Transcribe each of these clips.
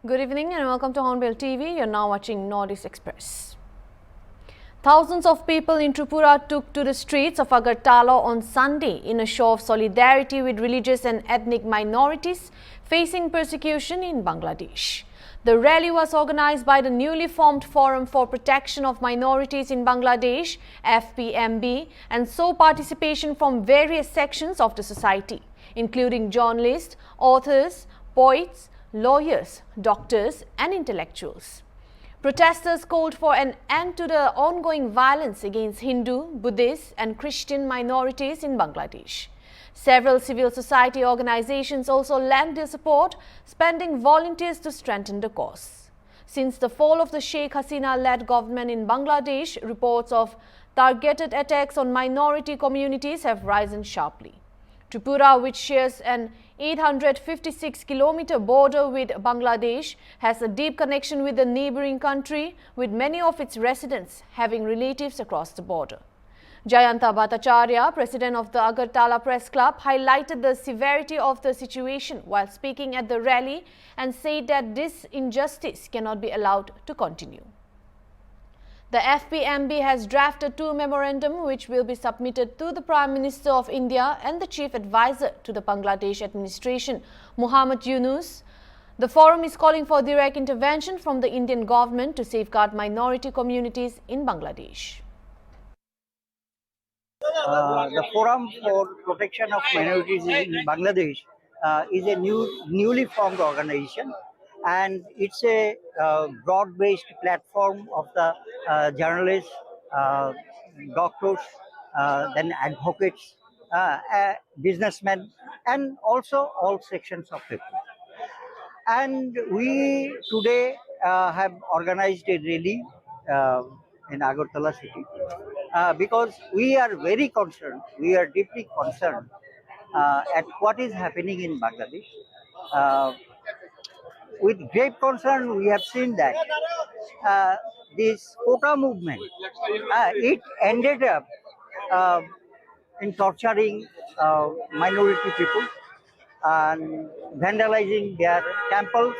Good evening and welcome to Hornbill TV. You're now watching Northeast Express. Thousands of people in Tripura took to the streets of Agartala on Sunday in a show of solidarity with religious and ethnic minorities facing persecution in Bangladesh. The rally was organized by the newly formed Forum for Protection of Minorities in Bangladesh, FPMB, and saw participation from various sections of the society, including journalists, authors, poets, lawyers, doctors, and intellectuals. Protesters called for an end to the ongoing violence against Hindu, Buddhist, and Christian minorities in Bangladesh. Several civil society organizations also lent their support, spending volunteers to strengthen the cause. Since the fall of the Sheikh Hasina-led government in Bangladesh, reports of targeted attacks on minority communities have risen sharply. Tripura, which shares an 856-kilometer border with Bangladesh, has a deep connection with the neighboring country, with many of its residents having relatives across the border. Jayanta Bhattacharya, president of the Agartala Press Club, highlighted the severity of the situation while speaking at the rally and said that this injustice cannot be allowed to continue. The FPMB has drafted two memorandums which will be submitted to the Prime Minister of India and the Chief Advisor to the Bangladesh administration, Muhammad Yunus. The forum is calling for direct intervention from the Indian government to safeguard minority communities in Bangladesh. The Forum for Protection of Minorities in Bangladesh is a newly formed organization, and it's a broad-based platform of the journalists, doctors, then advocates, businessmen, and also all sections of people. And we today have organized a rally uh, in Agartala city because we are very concerned, we are deeply concerned at what is happening in Bangladesh. Uh, with great concern, we have seen that uh, this quota movement, it ended up uh, in torturing minority people and vandalizing their temples,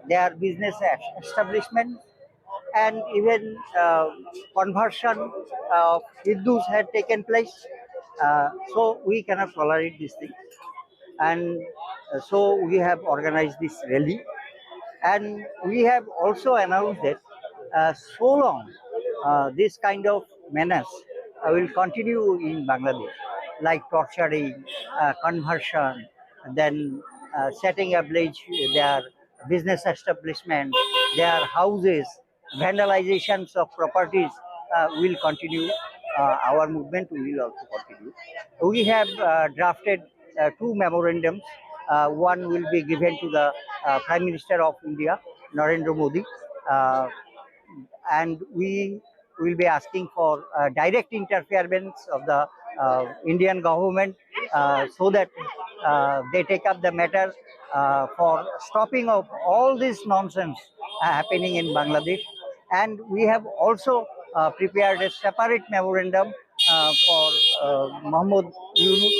their business establishments, and even conversion of Hindus had taken place. So we cannot tolerate this thing. And so we have organized this rally. And we have also announced that so long this kind of menace will continue in Bangladesh, like torturing, conversion, then setting ablaze their business establishment, their houses, vandalizations of properties will continue. Our movement will also continue. We have drafted two memorandums. One will be given to the Prime Minister of India, Narendra Modi, uh, and we will be asking for direct interference of the Indian government so that they take up the matter for stopping of all this nonsense happening in Bangladesh. And we have also prepared a separate memorandum for Muhammad Yunus,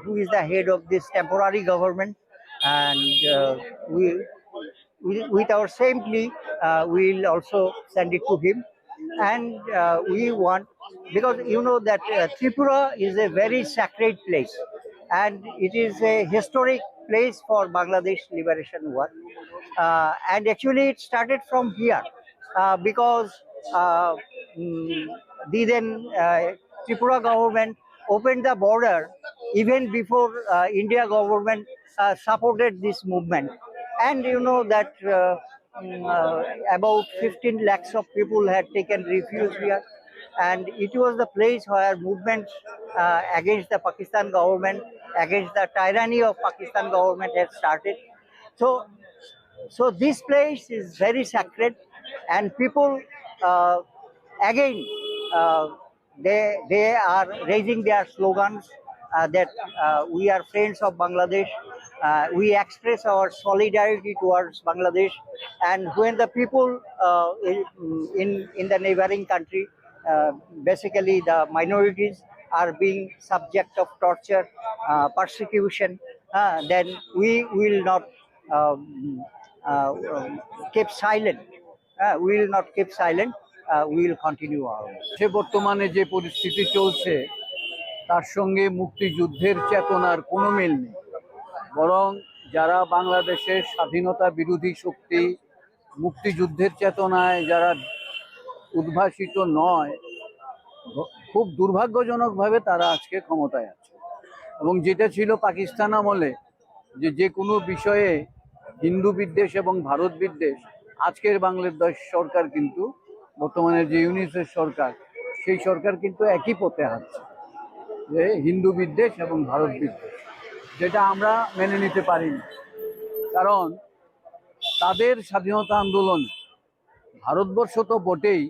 who is the head of this temporary government, and with our same plea, we will also send it to him. And we want, because you know that Tripura is a very sacred place, and it is a historic place for Bangladesh liberation war. And actually, it started from here because uh, mm, the then Tripura government opened the border even before India government supported this movement. And you know that about 15 lakhs of people had taken refuge here, and it was the place where movements against the Pakistan government, against the tyranny of Pakistan government had started. So so this place is very sacred, and people uh, again uh, they are raising their slogans that we are friends of Bangladesh. We express our solidarity towards Bangladesh, and when the people in the neighboring country, basically the minorities, are being subject of torture, persecution, then we will not um, kept silent. We will not keep silent. We will continue our work. সে বর্তমানে যে পরিস্থিতি চলছে তার সঙ্গে মুক্তিযুদ্ধের চেতনার কোনো মিল নেই, বরং যারা বাংলাদেশের স্বাধীনতা বিরোধী শক্তি, মুক্তিযুদ্ধের চেতনায় যারা উদ্ভাসিত নয়, খুব দুর্ভাগ্যজনকভাবে তারা আজকে ক্ষমতায় আছে। এবং যেটা ছিল পাকিস্তান আমলে যে কোনো বিষয়ে হিন্দু বিদ্বেষ এবং ভারত বিদ্বেষ, আজকের বাংলাদেশ সরকার কিন্তু বর্তমানে যে ইউনিসেফ সরকার, সেই সরকার কিন্তু একই পথে হাঁটছে, যে হিন্দু বিদ্বেষ এবং ভারত বিদ্বেষ, যেটা আমরা মেনে নিতে পারি না। কারণ তাদের স্বাধীনতা আন্দোলনে ভারতবর্ষ তো বটেই,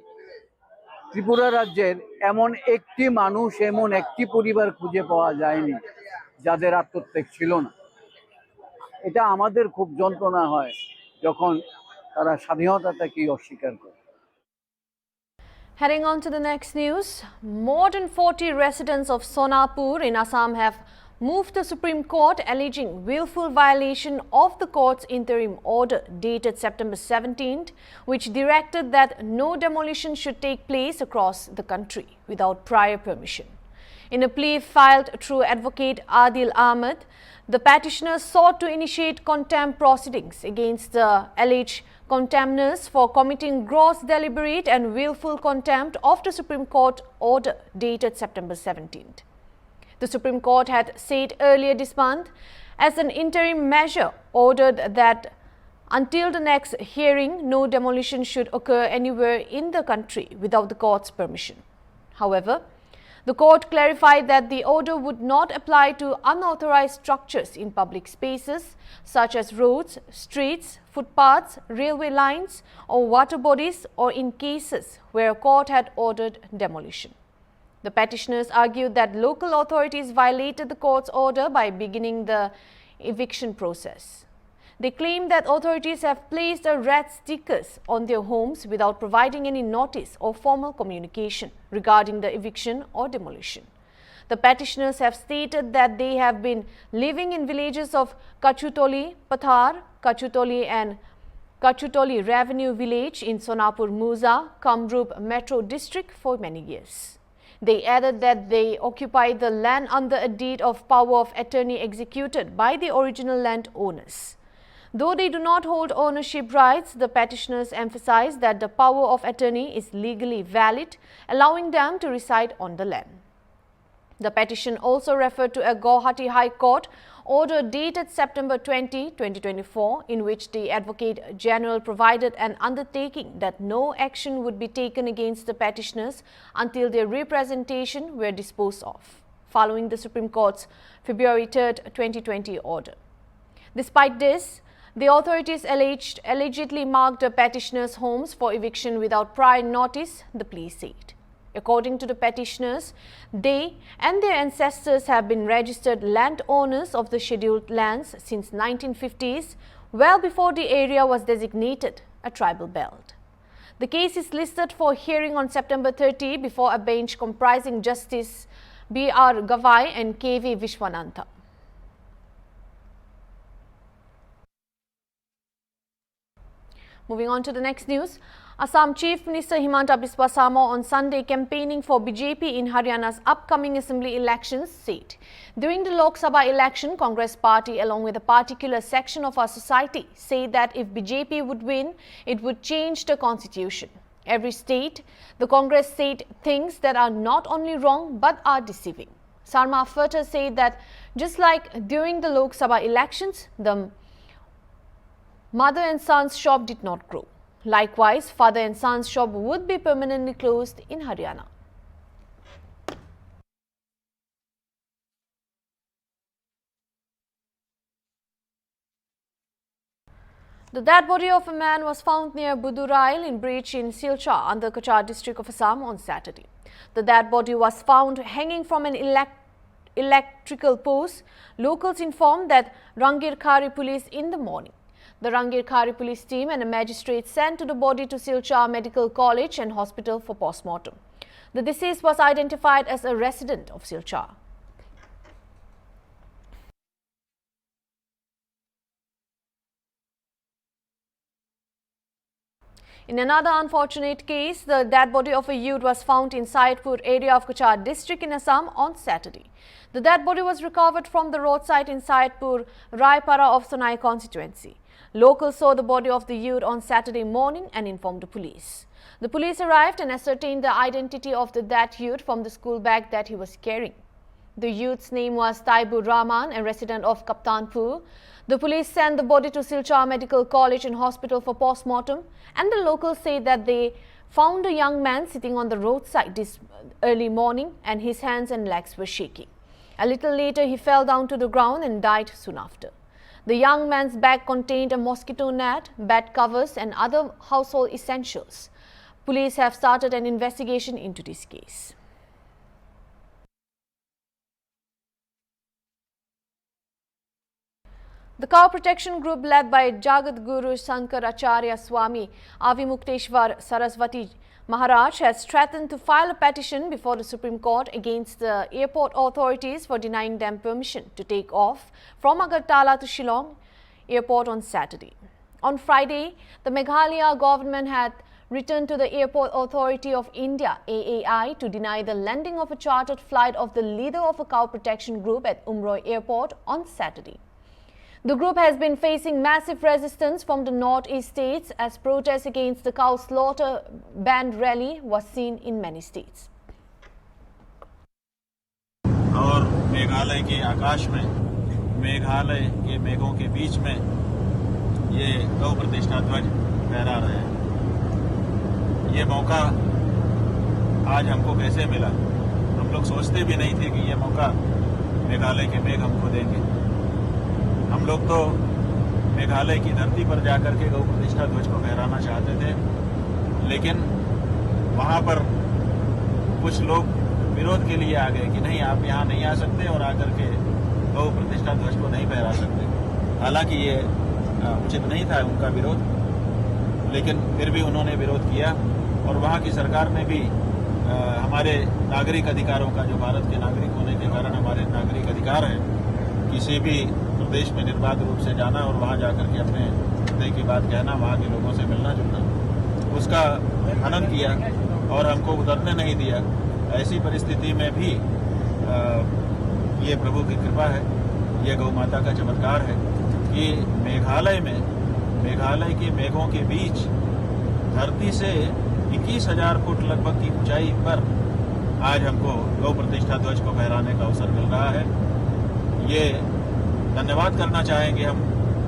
ত্রিপুরা রাজ্যের এমন একটি মানুষ, এমন একটি পরিবার খুঁজে পাওয়া যায়নি যাদের আত্মত্যাগ ছিল না। এটা আমাদের খুব যন্ত্রণা হয় যখন তারা স্বাধীনতাটাকেই অস্বীকার করে। Heading on to the next news, more than 40 residents of Sonapur in Assam have moved the Supreme Court alleging willful violation of the court's interim order dated September 17th, which directed that no demolition should take place across the country without prior permission. In a plea filed through advocate Adil Ahmed, the petitioners sought to initiate contempt proceedings against the alleged contemners for committing gross deliberate and willful contempt of the Supreme Court order dated September 17th. The Supreme Court had said earlier this month, as an interim measure, ordered that until the next hearing, no demolition should occur anywhere in the country without the court's permission. However, the court clarified that the order would not apply to unauthorized structures in public spaces such as roads, streets, footpaths, railway lines or water bodies, or in cases where a court had ordered demolition. The petitioners argued that local authorities violated the court's order by beginning the eviction process. They claim that authorities have placed a red stickers on their homes without providing any notice or formal communication regarding the eviction or demolition. The petitioners have stated that they have been living in villages of Kachutoli, Pathar, Kachutoli and Kachutoli Revenue Village in Sonapur Muza, Kamrup Metro District for many years. They added that they occupy the land under a deed of power of attorney executed by the original landowners. Though they do not hold ownership rights, the petitioners emphasize that the power of attorney is legally valid, allowing them to reside on the land. The petition also referred to a Guwahati High Court order dated September 20, 2024, in which the Advocate General provided an undertaking that no action would be taken against the petitioners until their representation were disposed of, following the Supreme Court's February 3, 2020 order. Despite this, the authorities allegedly marked the petitioners' homes for eviction without prior notice, the plea said. According to the petitioners, they and their ancestors have been registered landowners of the scheduled lands since 1950s, well before the area was designated a tribal belt. The case is listed for hearing on September 30 before a bench comprising Justice B.R. Gavai and K.V. Vishwanatha. Moving on to the next news, Assam Chief Minister Himanta Biswa Sarma on Sunday campaigning for BJP in Haryana's upcoming assembly elections said, during the Lok Sabha election, Congress party along with a particular section of our society say that if BJP would win, it would change the constitution. Every state, the Congress said things that are not only wrong but are deceiving. Sarma further said that just like during the Lok Sabha elections, the mother and son's shop did not grow. Likewise, father and son's shop would be permanently closed in Haryana. The dead body of a man was found near Budurail in Breach in Silchar under Cachar district of Assam on Saturday. The dead body was found hanging from an electrical post. Locals informed that Rangir Khari police in the morning. The Rangir Khari police team and a magistrate sent to the body to Silchar Medical College and Hospital for postmortem. The deceased was identified as a resident of Silchar. In another unfortunate case, the dead body of a youth was found in Sonapur area of Cachar district in Assam on Saturday. The dead body was recovered from the roadside in Sonapur, Raipara of Sonai constituency. Locals saw the body of the youth on Saturday morning and informed the police. The police arrived and ascertained the identity of the dead youth from the school bag that he was carrying. The youth's name was Taibur Rahman, a resident of Kaptanpur. The police sent the body to Silchar Medical College and Hospital for post-mortem, and the locals say that they found a young man sitting on the roadside this early morning and his hands and legs were shaking. A little later, he fell down to the ground and died soon after. The young man's bag contained a mosquito net, bed covers and other household essentials. Police have started an investigation into this case. The cow protection group led by Jagat Guru Shankaracharya Swami Avimukteshwar Saraswati Maharaj has threatened to file a petition before the Supreme Court against the airport authorities for denying them permission to take off from Agartala to Shillong airport on Saturday. On Friday, the Meghalaya government had written to the Airport Authority of India (AAI) to deny the landing of a chartered flight of the leader of a cow protection group at Umroi Airport on Saturday. The group has been facing massive resistance from the northeast states as protests against the cow slaughter ban rally was seen in many states. और मेघालय के आकाश में, मेघालय के मेघों के बीच में ये गौ प्रतिष्ठा ध्वज फहरा रहे हैं। ये मौका आज हमको कैसे मिला? हम लोग सोचते भी नहीं थे कि ये मौका मेघालय के मेघ हमको देंगे। हम लोग तो मेघालय की धरती पर जाकर के गौ प्रतिष्ठा ध्वज को फहराना चाहते थे, लेकिन वहां पर कुछ लोग विरोध के लिए आ गए कि नहीं, आप यहाँ नहीं आ सकते और आकर के गौ प्रतिष्ठा ध्वज को नहीं फहरा सकते। हालांकि ये उचित नहीं था उनका विरोध, लेकिन फिर भी उन्होंने विरोध किया और वहाँ की सरकार ने भी हमारे नागरिक अधिकारों का, जो भारत के नागरिक होने के कारण हमारे नागरिक अधिकार है, किसी भी प्रदेश में निर्बाध रूप से जाना और वहाँ जाकर के अपने हृदय की बात कहना, वहाँ के लोगों से मिलना जुलना, उसका हनन किया और हमको उतरने नहीं दिया। ऐसी परिस्थिति में भी ये प्रभु की कृपा है, ये गौ माता का चमत्कार है कि मेघालय के मेघों के बीच धरती से 21,000 फुट लगभग की ऊंचाई पर आज हमको गौ प्रतिष्ठा ध्वज को फहराने का अवसर मिल रहा है। ये धन्यवाद करना चाहेंगे हम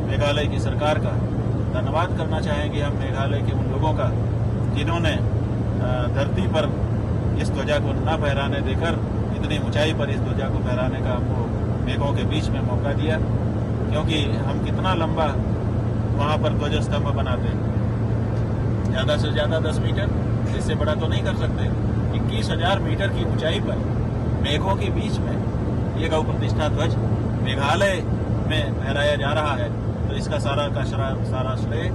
मेघालय की सरकार का, धन्यवाद करना चाहेंगे हम मेघालय के उन लोगों का जिन्होंने धरती पर इस ध्वजा को न फहराने देकर इतनी ऊंचाई पर इस ध्वजा को फहराने का हमको मेघों के बीच में मौका दिया, क्योंकि हम कितना लंबा वहाँ पर ध्वज स्तंभ बनाते हैं, ज़्यादा से ज़्यादा 10 मीटर, इससे बड़ा तो नहीं कर सकते। 21,000 मीटर की ऊंचाई पर मेघों के बीच में ये गौ प्रतिष्ठा ध्वज मेघालय में फहराया जा रहा है, तो इसका सारा श्रेय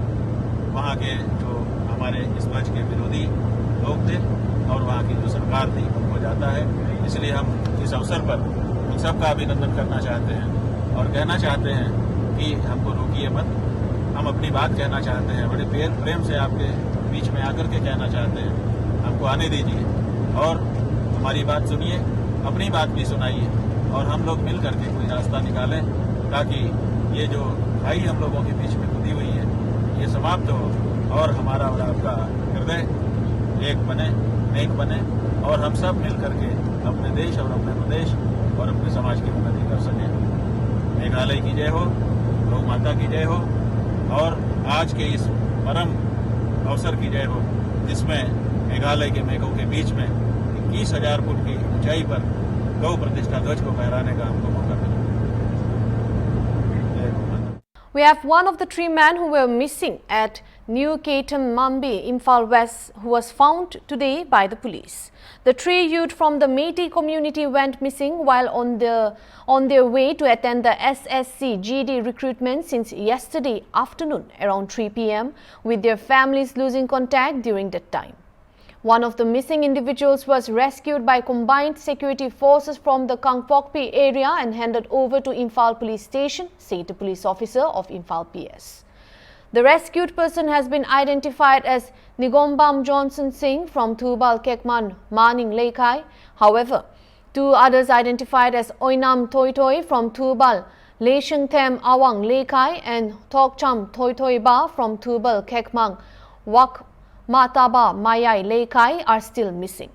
वहाँ के जो हमारे इस ध्वज के विरोधी लोग थे और वहाँ की जो सरकार थी उनको जाता है। इसलिए हम इस अवसर पर उन सबका अभिनंदन करना चाहते हैं और कहना चाहते हैं कि हमको रोकिए मत, हम अपनी बात कहना चाहते हैं, बड़े प्रेम से आपके बीच में आकर के कहना चाहते हैं, हमको आने दीजिए और हमारी बात सुनिए, अपनी बात भी सुनाइए और हम लोग मिल करके कोई रास्ता निकालें ताकि ये जो खाई हम लोगों के बीच में खुदी हुई है ये समाप्त हो और हमारा और आपका हृदय एक बने, नेक बने और हम सब मिल करके अपने देश और अपने प्रदेश और अपने समाज की उन्नति कर सकें। मेघालय की जय हो, गौ माता की जय हो और आज के इस परम अवसर की जय हो जिसमें मेघालय के मेघों के बीच में 21,000 फुट की ऊंचाई पर गौ प्रतिष्ठा ध्वज को फहराने का हमको मौका मिला। We have one of the 3 men who were missing at New Ketam Mambi, Imphal West, who was found today by the police. The 3 youth from the Meitei community went missing while on their way to attend the SSC GD recruitment since yesterday afternoon around 3 p.m. with their families losing contact during that time. One of the missing individuals was rescued by combined security forces from the Kangpokpi area and handed over to Imphal police station, said the police officer of Imphal PS. The rescued person has been identified as Nigombam Johnson Singh from Thubal Kekman Maning Lekai. However, two others identified as Oinam Toitoi from Thubal Leshengthem Awang Lekai and Tokcham Toitoi Ba from Thubal Kekmang Wak Mataba Mayai Lekai are still missing.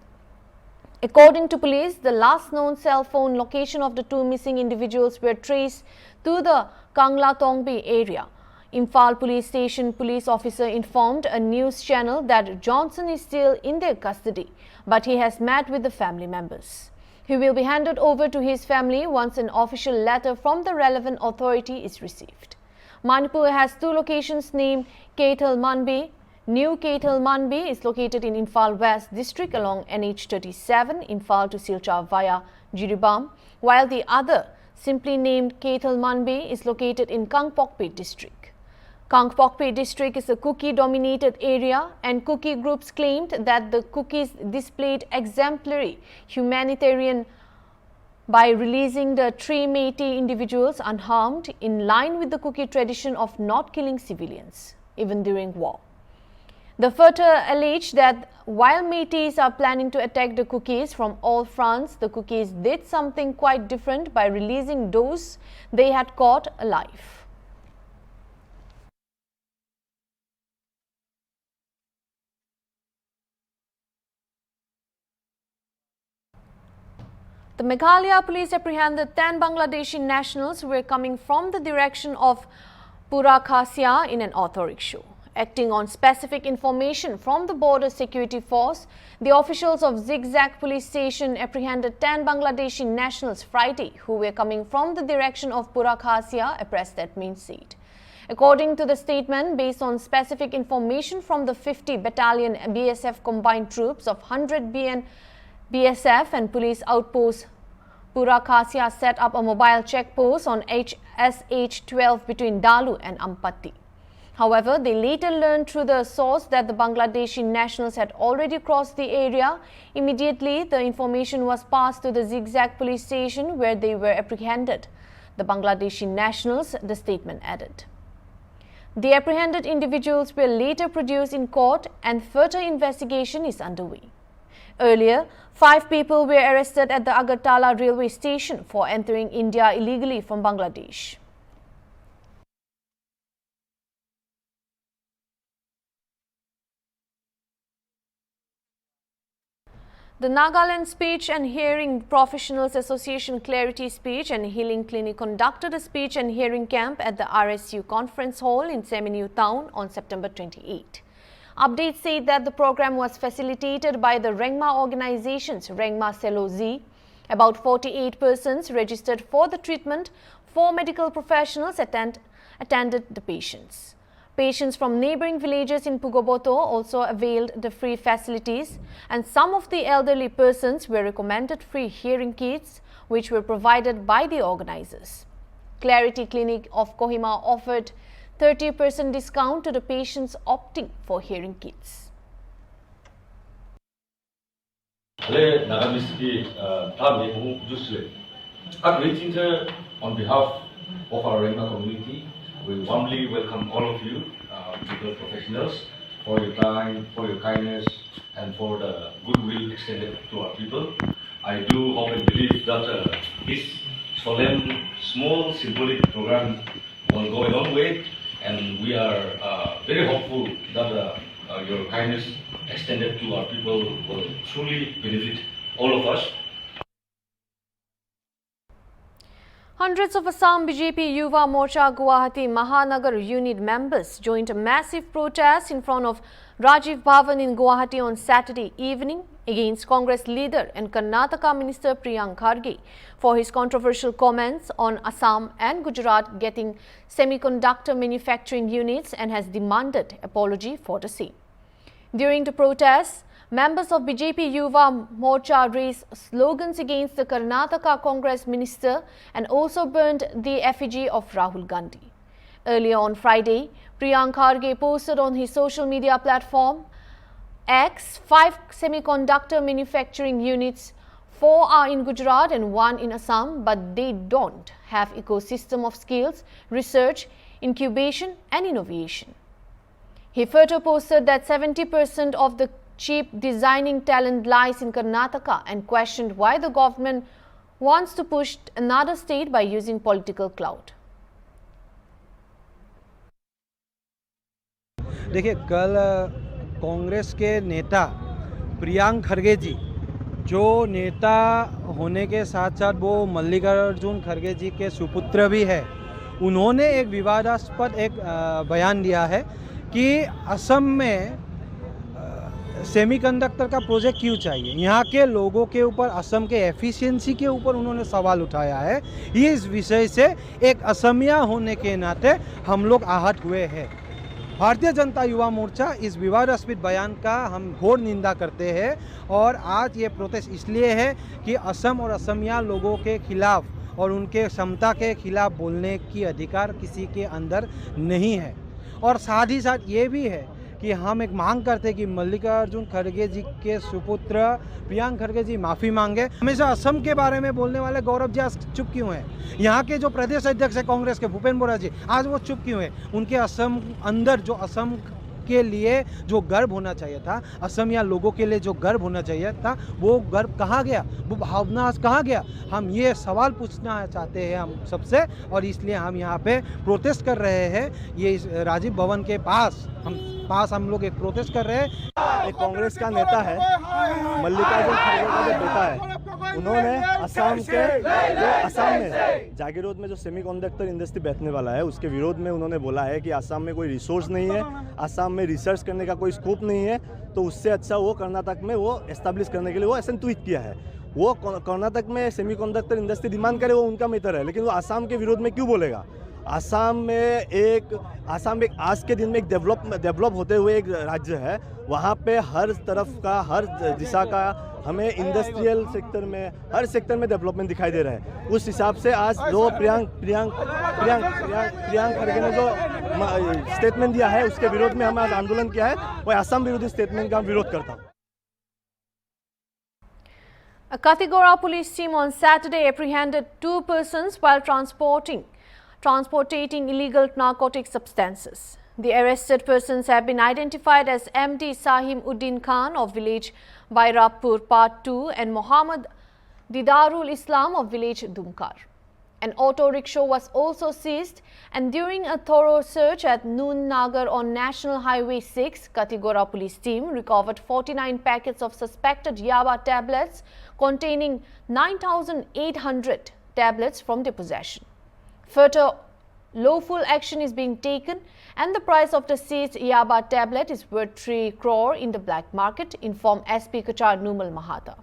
According to police, the last known cell phone location of the two missing individuals were traced to the Kangla Tongbi area. Imphal Police Station police officer informed a news channel that Johnson is still in their custody, but he has met with the family members. He will be handed over to his family once an official letter from the relevant authority is received. Manipur has two locations named Kethal Manbi. New Kethal Manbi is located in Imphal West district along NH37, Imphal to Silchar via Jiribam, while the other, simply named Kethal Manbi, is located in Kangpokpe district. Kangpokpe district is a Kuki-dominated area, and Kuki groups claimed that the Kukis displayed exemplary humanitarian by releasing the three Métis individuals unharmed, in line with the Kuki tradition of not killing civilians, even during war. The further alleged that while Métis are planning to attack the Kukis from all fronts, the Kukis did something quite different by releasing those they had caught alive. The Meghalaya police apprehended 10 Bangladeshi nationals who were coming from the direction of Purakhasya in an auto rickshaw. Acting on specific information from the Border Security Force, the officials of Zigzag Police Station apprehended 10 Bangladeshi nationals Friday who were coming from the direction of Purakhasya, a press statement said. According to the statement, based on specific information from the 50 Battalion BSF combined troops of 100 BN BSF and police outpost, Purakhasya set up a mobile checkpost on SH12 between Dalu and Ampatti. However, they later learned through the source that the Bangladeshi nationals had already crossed the area. Immediately, the information was passed to the Zigzag police station where they were apprehended. The Bangladeshi nationals, the statement added. The apprehended individuals were later produced in court and further investigation is underway. Earlier, 5 people were arrested at the Agartala railway station for entering India illegally from Bangladesh. The Nagaland Speech and Hearing Professionals Association Clarity Speech and Healing Clinic conducted a speech and hearing camp at the RSU Conference Hall in Tseminyu town on September 28. Updates say that the program was facilitated by the Rengma organizations Rengma Selo Z. About 48 persons registered for the treatment. 4 medical professionals attended the patients. Patients from neighboring villages in Pugoboto also availed the free facilities, and some of the elderly persons were recommended free hearing kits, which were provided by the organizers. Clarity Clinic of Kohima offered 30% discount to the patients opting for hearing kits. On behalf of our Rengma community, we warmly welcome all of you, medical professionals, for your time, for your kindness, and for the goodwill extended to our people. I do hope and believe that this solemn, small, symbolic program will go a long way, and we are very hopeful that your kindness extended to our people will truly benefit all of us. Hundreds of Assam BJP Yuva Morcha Guwahati Mahanagar unit members joined a massive protest in front of Rajiv Bhavan in Guwahati on Saturday evening against Congress leader and Karnataka Minister Priyank Kharge for his controversial comments on Assam and Gujarat getting semiconductor manufacturing units and has demanded apology for the same. During the protests, members of BJP Yuva Morcha raised slogans against the Karnataka Congress minister and also burned the effigy of Rahul Gandhi. Earlier on Friday, Priyank Kharge posted on his social media platform X 5 semiconductor manufacturing units, 4 are in Gujarat and 1 in Assam, but they don't have ecosystem of skills, research, incubation and innovation. He further posted that 70% of the cheap designing talent lies in Karnataka and questioned why the government wants to push another state by using political clout. देखिए, कल कांग्रेस के नेता प्रियंक खड़गे जी, जो नेता होने के साथ साथ वो मल्लिकार्जुन खड़गे जी के सुपुत्र भी है, उन्होंने एक विवादास्पद बयान दिया है कि असम में सेमीकंडक्टर का प्रोजेक्ट क्यों चाहिए। यहाँ के लोगों के ऊपर, असम के एफिशिएंसी के ऊपर उन्होंने सवाल उठाया है। इस विषय से एक असमिया होने के नाते हम लोग आहत हुए हैं। भारतीय जनता युवा मोर्चा इस विवादास्पद बयान का हम घोर निंदा करते हैं और आज ये प्रोटेस्ट इसलिए है कि असम और असमिया लोगों के खिलाफ और उनके क्षमता के खिलाफ बोलने की अधिकार किसी के अंदर नहीं है। और साथ ही साथ ये भी है कि हम एक मांग करते हैं कि मल्लिकार्जुन खड़गे जी के सुपुत्र प्रियंक खड़गे जी माफ़ी मांगे। हमेशा असम के बारे में बोलने वाले गौरव जी आज चुप क्यों हैं? यहाँ के जो प्रदेश अध्यक्ष है कांग्रेस के भूपेंद्र बोरा जी, आज वो चुप क्यों हैं? उनके असम अंदर जो असम के लिए जो गर्व होना चाहिए था, असमिया लोगों के लिए जो गर्व होना चाहिए था, वो गर्व कहाँ गया, वो भावना आज कहाँ गया? हम ये सवाल पूछना चाहते हैं हम सबसे, और इसलिए हम यहाँ पे प्रोटेस्ट कर रहे हैं। ये राजीव भवन के पास हम लोग एक प्रोटेस्ट कर रहे हैं। एक कांग्रेस का नेता है, मल्लिकार्जुन खड़गे का जो बेटा है, उन्होंने असम में जागीरोड में जो सेमीकंडक्टर इंडस्ट्री बैठने वाला है, उसके विरोध में उन्होंने बोला है कि असम में कोई रिसोर्स नहीं है, असम में रिसर्च करने का कोई स्कोप नहीं है, तो उससे अच्छा वो कर्नाटक में वो एस्टेब्लिश करने के लिए वो ऐसा ट्वीट किया है। वो कर्नाटक में सेमीकंडक्टर इंडस्ट्री डिमांड करे, वो उनका मैटर है, लेकिन वो असम के विरोध में क्यों बोलेगा? असम में आज के दिन में एक डेवलप होते हुए एक राज्य है, वहाँ पे हर तरफ का, हर दिशा का हमें इंडस्ट्रियल सेक्टर में, हर सेक्टर में डेवलपमेंट दिखाई दे रहा है। उस हिसाब से आज जो प्रियंक खड़गे ने जो स्टेटमेंट दिया है, उसके विरोध में हम आज आंदोलन किया है। वो असम विरोधी स्टेटमेंट का विरोध करता हूँ। A Katigora police team on Saturday apprehended 2 persons while transporting illegal narcotic substances. The arrested persons have been identified as MD Sahim Uddin Khan of village Bairapur Part 2 and Muhammad Didarul Islam of village Dumkar. An auto rickshaw was also seized, and during a thorough search at Noon Nagar on National Highway 6, Katigora police team recovered 49 packets of suspected yaba tablets containing 9,800 tablets from their possession. Further lawful action is being taken, and the price of the seized yaba tablet is worth 3 crore in the black market, informed SP Cachar Numal Mahata.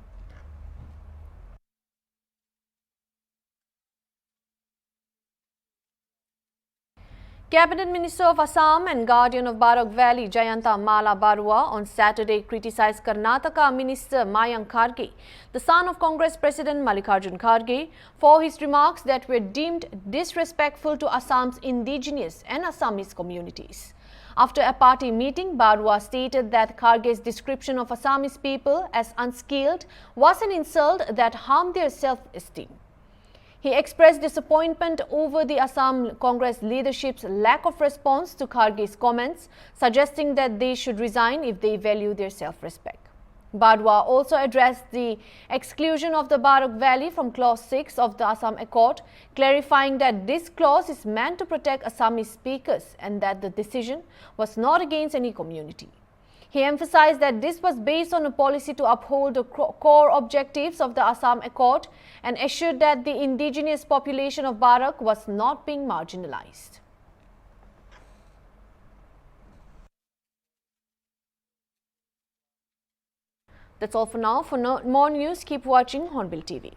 Cabinet Minister of Assam and Guardian of Barak Valley Jayanta Mala Barua on Saturday criticized Karnataka Minister Mayank Kharge, the son of Congress President Mallikarjun Kharge, for his remarks that were deemed disrespectful to Assam's indigenous and Assamese communities. After a party meeting, Barua stated that Kharge's description of Assamese people as unskilled was an insult that harmed their self-esteem. He expressed disappointment over the Assam Congress leadership's lack of response to Kharge's comments, suggesting that they should resign if they value their self-respect. Barua also addressed the exclusion of the Barak Valley from Clause 6 of the Assam Accord, clarifying that this clause is meant to protect Assamese speakers and that the decision was not against any community. He emphasized that this was based on a policy to uphold the core objectives of the Assam Accord and assured that the indigenous population of Barak was not being marginalized. That's all for now. For more news, keep watching Hornbill TV.